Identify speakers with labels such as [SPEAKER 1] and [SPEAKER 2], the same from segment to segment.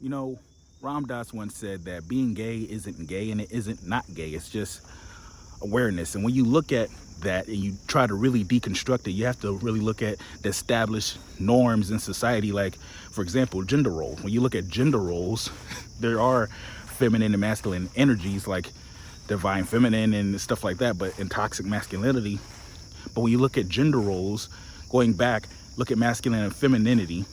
[SPEAKER 1] You know, Ram Dass once said that being gay isn't gay and it isn't not gay. It's just awareness. And when you look at that and you try to really deconstruct it, you have to really look at the established norms in society. Like, for example, gender roles. When you look at gender roles, there are feminine and masculine energies like divine feminine and stuff like that, but in toxic masculinity. But when you look at gender roles, going back, look at masculine and femininity.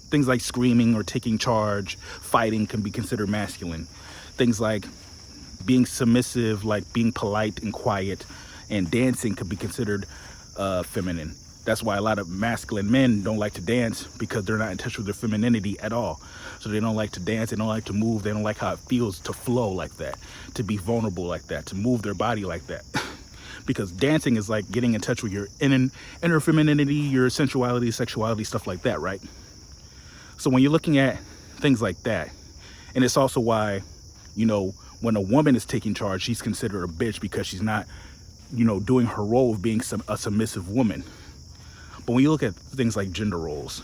[SPEAKER 1] Things like screaming or taking charge, fighting can be considered masculine. Things like being submissive, like being polite and quiet, and dancing could be considered feminine. That's why a lot of masculine men don't like to dance, because they're not in touch with their femininity at all. So they don't like to dance, they don't like to move, they don't like how it feels to flow like that, to be vulnerable like that, to move their body like that. Because dancing is like getting in touch with your inner femininity, your sensuality, sexuality, stuff like that, right? So when you're looking at things like that, and it's also why, when a woman is taking charge, she's considered a bitch because she's not, doing her role of being a submissive woman. But when you look at things like gender roles,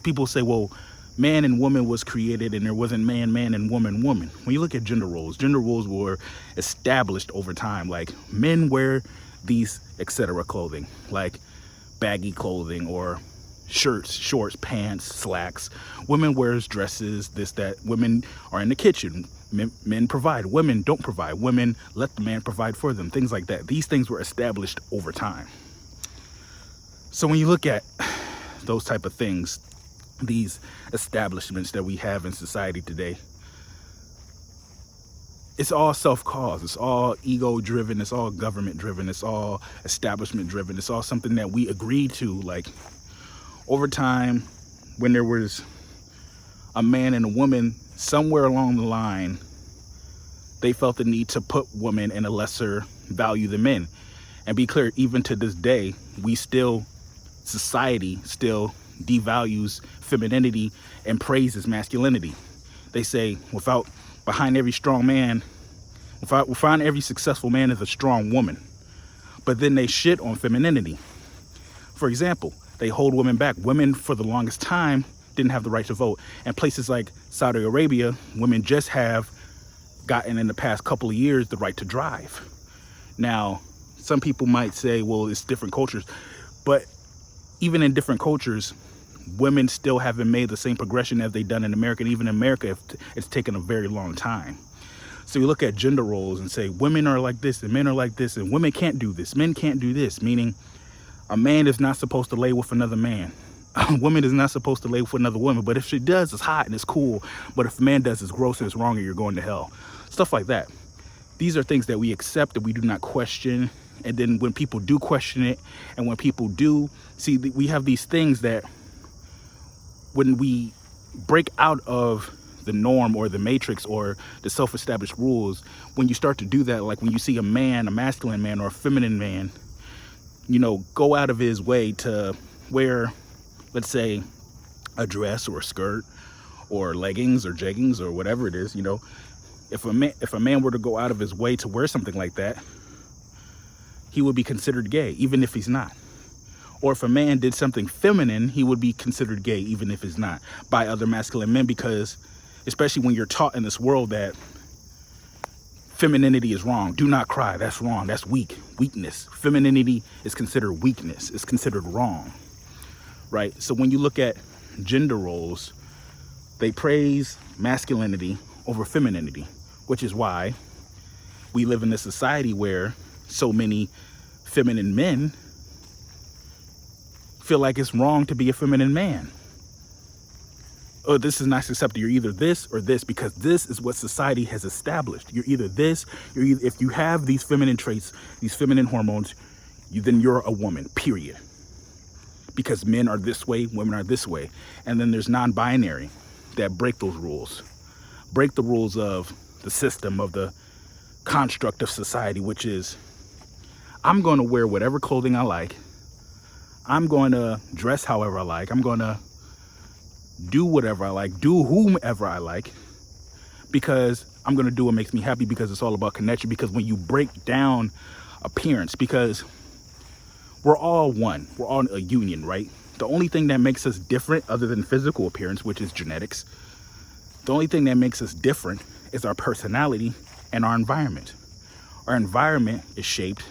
[SPEAKER 1] people say, well, man and woman was created and there wasn't man, and woman. When you look at gender roles were established over time. Like, men wear these etc. clothing, like baggy clothing or shirts, shorts, pants, slacks. Women wears dresses, this, that. Women are in the kitchen. Men provide. Women don't provide. Women let the man provide for them. Things like that. These things were established over time. So when you look at those type of things, these establishments that we have in society today, it's all self-caused. It's all ego-driven. It's all government-driven. It's all establishment-driven. It's all something that we agreed to, like, over time, when there was a man and a woman, somewhere along the line, they felt the need to put women in a lesser value than men. And be clear, even to this day, society still devalues femininity and praises masculinity. They say behind every successful man is a strong woman. But then they shit on femininity. For example, they hold women back. Women, for the longest time, didn't have the right to vote. And places like Saudi Arabia, women just have gotten in the past couple of years the right to drive. Now, some people might say, well, it's different cultures. But even in different cultures, women still haven't made the same progression as they've done in America. And even in America, it's taken a very long time. So you look at gender roles and say, women are like this and men are like this, and women can't do this, men can't do this, meaning a man is not supposed to lay with another man. A woman is not supposed to lay with another woman, but if she does, it's hot and it's cool. But if a man does, it's gross and it's wrong and you're going to hell. Stuff like that. These are things that we accept, that we do not question. And then when people do question it, and when people do see, we have these things that when we break out of the norm or the matrix or the self-established rules, when you start to do that, like when you see a man, a masculine man or a feminine man, go out of his way to wear, let's say, a dress or a skirt or leggings or jeggings or whatever it is, if a man were to go out of his way to wear something like that, he would be considered gay, even if he's not. Or if a man did something feminine, he would be considered gay, even if he's not, by other masculine men, because especially when you're taught in this world that femininity is wrong. Do not cry. That's wrong. That's weakness. Femininity is considered weakness. It's considered wrong, right? So when you look at gender roles, they praise masculinity over femininity, which is why we live in a society where so many feminine men feel like it's wrong to be a feminine man. Oh, this is not accepted. You're either this or this, because this is what society has established. You're either this, if you have these feminine traits, these feminine hormones, then you're a woman, period. Because men are this way, women are this way. And then there's non-binary that break those rules. Break the rules of the system, of the construct of society, which is, I'm going to wear whatever clothing I like. I'm going to dress however I like. I'm going to do whatever I like, do whomever I like, because I'm going to do what makes me happy, because it's all about connection. Because when you break down appearance, because we're all one, we're all a union, right? The only thing that makes us different other than physical appearance, which is genetics, The only thing that makes us different is our personality and our environment. Our environment is shaped,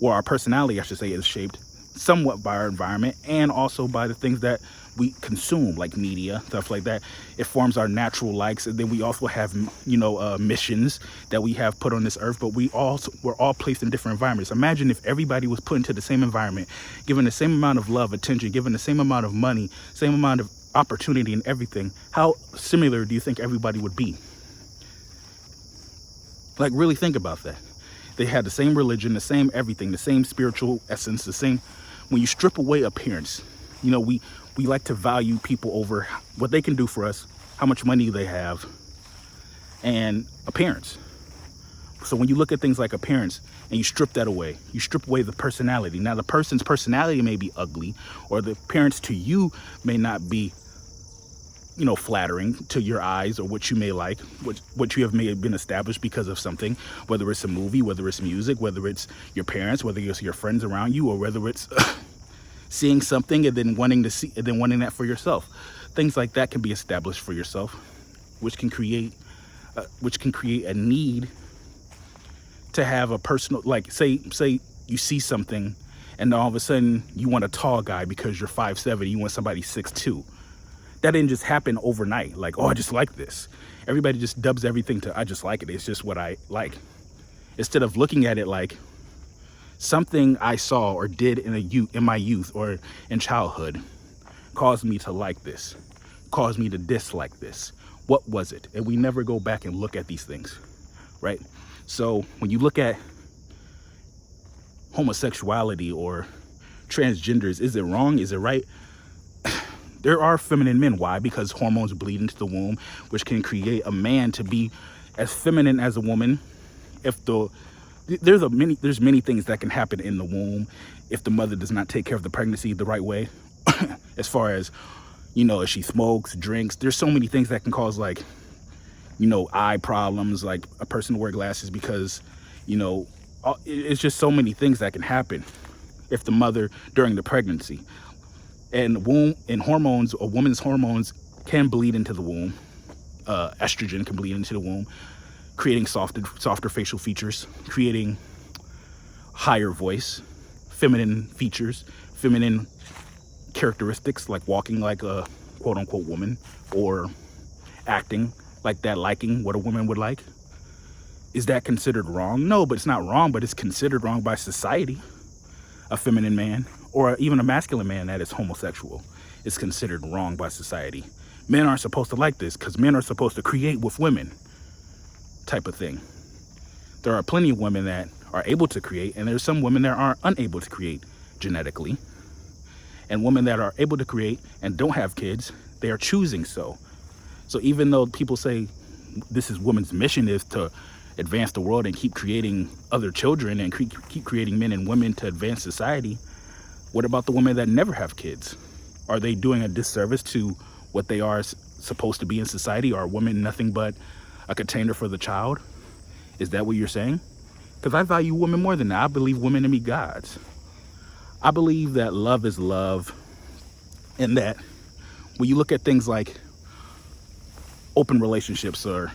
[SPEAKER 1] or our personality, I should say, is shaped somewhat by our environment and also by the things that we consume, like media, stuff like that. It forms our natural likes. And then we also have, missions that we have put on this earth, but we're all placed in different environments. Imagine if everybody was put into the same environment, given the same amount of love, attention, given the same amount of money, same amount of opportunity and everything. How similar do you think everybody would be? Like, really think about that. They had the same religion, the same everything, the same spiritual essence, the same. When you strip away appearance, we like to value people over what they can do for us, how much money they have, and appearance. So when you look at things like appearance and you strip that away, you strip away the personality. Now, the person's personality may be ugly, or the appearance to you may not be, flattering to your eyes, or what you may like, what you may have been established because of something, whether it's a movie, whether it's music, whether it's your parents, whether it's your friends around you, or whether it's seeing something and then wanting that for yourself. Things like that can be established for yourself, which can create a need to have a personal, like, say you see something and all of a sudden you want a tall guy because you're 5'7", you want somebody 6'2". That didn't just happen overnight. Like, oh, I just like this. Everybody just dubs everything to, I just like it. It's just what I like. Instead of looking at it like something I saw or did in my youth or in childhood caused me to like this, caused me to dislike this. What was it? And we never go back and look at these things, right? So when you look at homosexuality or transgenders, is it wrong? Is it right? There are feminine men. Why? Because hormones bleed into the womb, which can create a man to be as feminine as a woman. There's many things that can happen in the womb if the mother does not take care of the pregnancy the right way. As far as, if she smokes, drinks, there's so many things that can cause, like, eye problems, like a person to wear glasses because, it's just so many things that can happen if the mother during the pregnancy. And hormones, a woman's hormones can bleed into the womb. Estrogen can bleed into the womb, creating softer facial features, creating higher voice, feminine features, feminine characteristics, like walking like a quote unquote woman, or acting like that, liking what a woman would like. Is that considered wrong? No, but it's not wrong, but it's considered wrong by society. A feminine man, or even a masculine man that is homosexual, is considered wrong by society. Men aren't supposed to like this because men are supposed to create with women, type of thing. There are plenty of women that are able to create, and there's some women that are unable to create genetically. And women that are able to create and don't have kids, they are choosing so. So even though people say this is women's mission, is to advance the world and keep creating other children and keep creating men and women to advance society, what about the women that never have kids? Are they doing a disservice to what they are supposed to be in society? Are women nothing but a container for the child? Is that what you're saying? Because I value women more than that. I believe women to be gods. I believe that love is love, and that when you look at things like open relationships or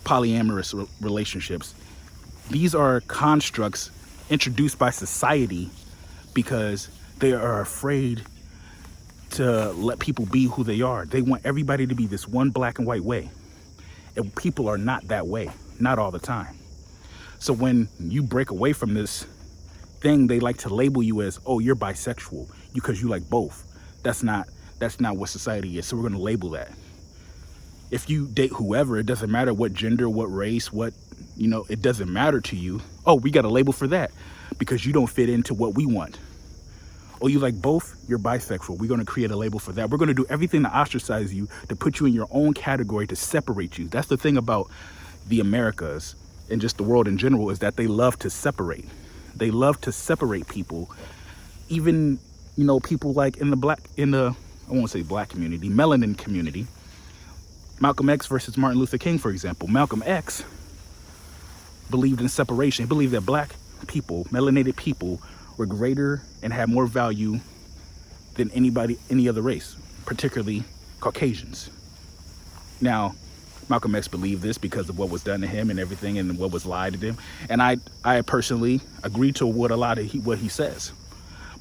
[SPEAKER 1] polyamorous relationships, these are constructs introduced by society because they are afraid to let people be who they are. They want everybody to be this one black and white way. And people are not that way, not all the time. So when you break away from this thing, they like to label you as, oh, you're bisexual because you like both. That's not what society is. So we're going to label that. If you date whoever, it doesn't matter what gender, what race, it doesn't matter to you. Oh, we got a label for that because you don't fit into what we want. Oh, you like both? You're bisexual. We're going to create a label for that. We're going to do everything to ostracize you, to put you in your own category, to separate you. That's the thing about the Americas and just the world in general, is that they love to separate. They love to separate people. Even, people like in the I won't say black community, melanin community. Malcolm X versus Martin Luther King, for example. Malcolm X believed in separation. He believed that black people, melanated people, were greater and had more value than any other race, particularly Caucasians. Now, Malcolm X believed this because of what was done to him and everything and what was lied to him. And I personally agree to what what he says.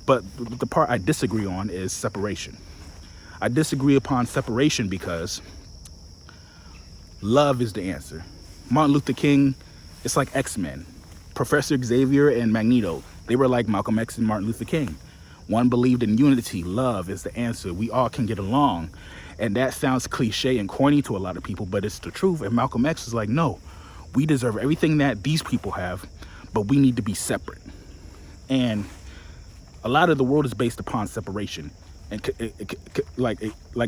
[SPEAKER 1] But the part I disagree on is separation. I disagree upon separation because love is the answer. Martin Luther King, it's like X-Men. Professor Xavier and Magneto, they were like Malcolm X and Martin Luther King. One believed in unity. Love is the answer. We all can get along. And that sounds cliche and corny to a lot of people, but it's the truth. And Malcolm X is like, no, we deserve everything that these people have, but we need to be separate. And a lot of the world is based upon separation. And like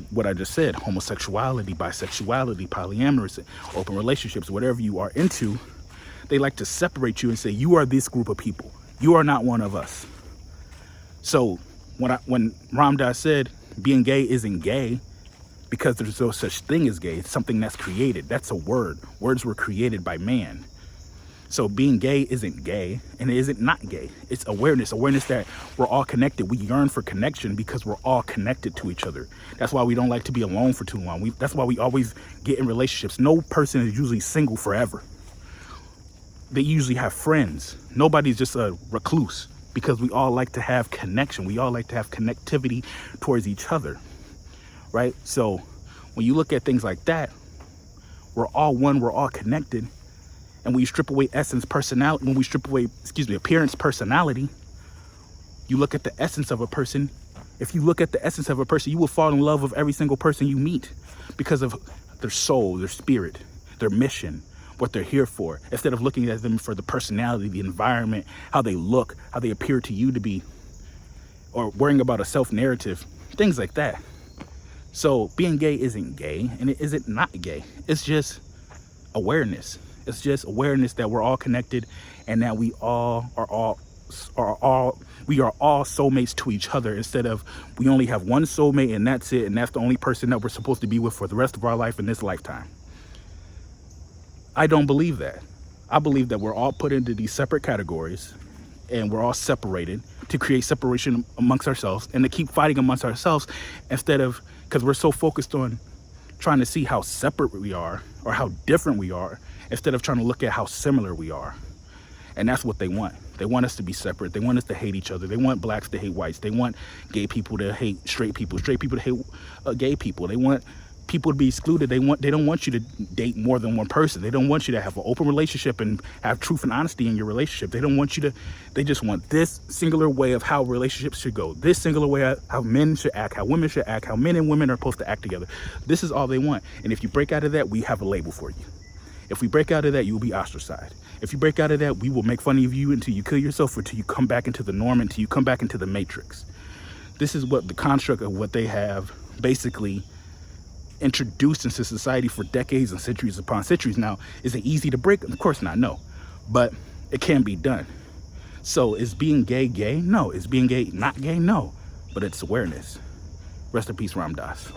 [SPEAKER 1] what I just said, homosexuality, bisexuality, polyamorous, open relationships, whatever you are into, they like to separate you and say, you are this group of people. You are not one of us. So when Ram Dass said being gay isn't gay because there's no such thing as gay, it's something that's created. That's a word. Words were created by man. So being gay isn't gay, and it isn't not gay. It's awareness that we're all connected. We yearn for connection because we're all connected to each other. That's why we don't like to be alone for too long. That's why we always get in relationships. No person is usually single forever. They usually have friends. Nobody's just a recluse because we all like to have connection. We all like to have connectivity towards each other, right? So when you look at things like that, we're all one, we're all connected. And when you strip away appearance, personality, you look at the essence of a person. If you look at the essence of a person, you will fall in love with every single person you meet because of their soul, their spirit, their mission, what they're here for, instead of looking at them for the personality, the environment, how they look, how they appear to you to be, or worrying about a self-narrative, things like that. So being gay isn't gay, and it isn't not gay. It's just awareness. It's just awareness that we're all connected and that we are all soulmates to each other, instead of we only have one soulmate and that's it, and that's the only person that we're supposed to be with for the rest of our life in this lifetime. I don't believe that. I believe that we're all put into these separate categories and we're all separated to create separation amongst ourselves and to keep fighting amongst ourselves, instead of, because we're so focused on trying to see how separate we are or how different we are, instead of trying to look at how similar we are. And that's what they want. They want us to be separate. They want us to hate each other. They want blacks to hate whites. They want gay people to hate straight people to hate gay people. They want people to be excluded. They don't want you to date more than one person. They don't want you to have an open relationship and have truth and honesty in your relationship. They just want this singular way of how relationships should go. This singular way of how men should act, how women should act, how men and women are supposed to act together. This is all they want. And if you break out of that, we have a label for you. If we break out of that, you will be ostracized. If you break out of that, we will make fun of you until you kill yourself, or until you come back into the norm, until you come back into the matrix. This is what the construct of what they have basically introduced into society for decades and centuries upon centuries. Now, is it easy to break? Of course not, no. But it can be done. So is being gay gay? No. Is being gay not gay? No. But it's awareness. Rest in peace, Ram Dass.